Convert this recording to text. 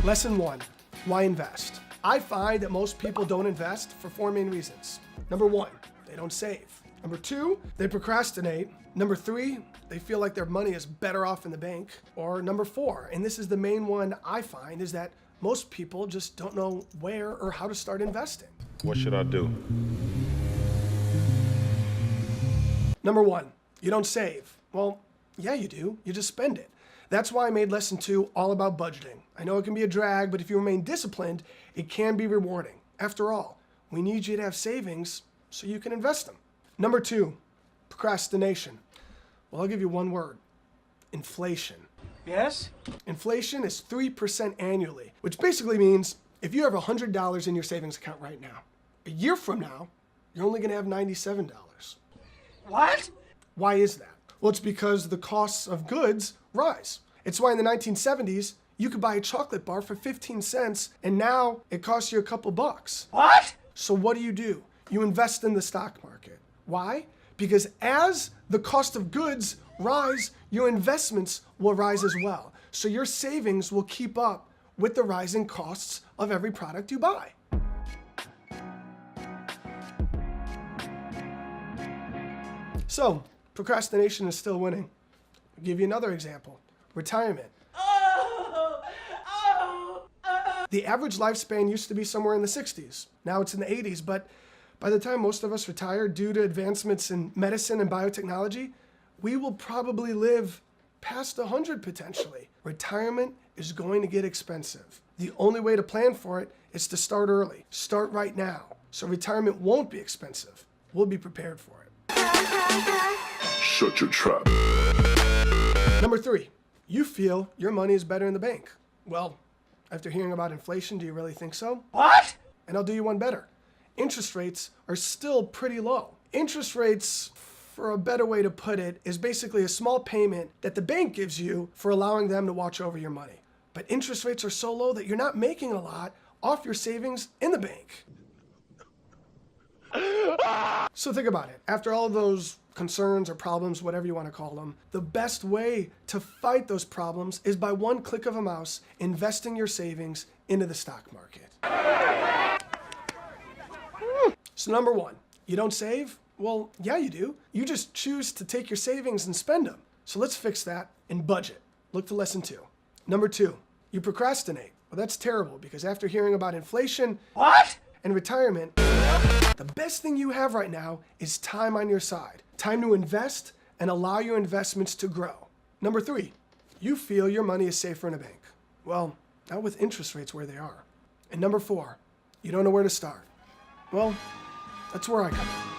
Lesson 1, why invest? I find that most people don't invest for 4 main reasons. Number 1, they don't save. Number 2, they procrastinate. Number 3, they feel like their money is better off in the bank. Or number 4, and this is the main one I find, is that most people just don't know where or how to start investing. What should I do? Number 1, you don't save. Well, yeah, you do. You just spend it. That's why I made lesson 2 all about budgeting. I know it can be a drag, but if you remain disciplined, it can be rewarding. After all, we need you to have savings so you can invest them. Number 2, procrastination. Well, I'll give you one word: inflation. Yes? Inflation is 3% annually, which basically means if you have $100 in your savings account right now, a year from now, you're only going to have $97. What? Why is that? Well, it's because the costs of goods rise. It's why in the 1970s, you could buy a chocolate bar for 15 cents, and now it costs you a couple bucks. What? So what do? You invest in the stock market. Why? Because as the cost of goods rise, your investments will rise as well. So your savings will keep up with the rising costs of every product you buy. So, procrastination is still winning. I'll give you another example: retirement. The average lifespan used to be somewhere in the 60s. Now it's in the 80s, but by the time most of us retire, due to advancements in medicine and biotechnology, we will probably live past 100 potentially. Retirement is going to get expensive. The only way to plan for it is to start early. Start right now, so retirement won't be expensive. We'll be prepared for it. Shut your trap. Number 3, you feel your money is better in the bank. Well, after hearing about inflation, do you really think so? What? And I'll do you one better. Interest rates are still pretty low. Interest rates, for a better way to put it, is basically a small payment that the bank gives you for allowing them to watch over your money. But interest rates are so low that you're not making a lot off your savings in the bank. So think about it. After all those concerns or problems, whatever you want to call them, the best way to fight those problems is by one click of a mouse, investing your savings into the stock market. So number 1, you don't save? Well, yeah, you do. You just choose to take your savings and spend them. So let's fix that and budget. Look to lesson 2. Number 2, you procrastinate. Well, that's terrible, because after hearing about inflation and retirement, the best thing you have right now is time on your side. Time to invest and allow your investments to grow. Number 3, you feel your money is safer in a bank. Well, not with interest rates where they are. And number 4, you don't know where to start. Well, that's where I come in.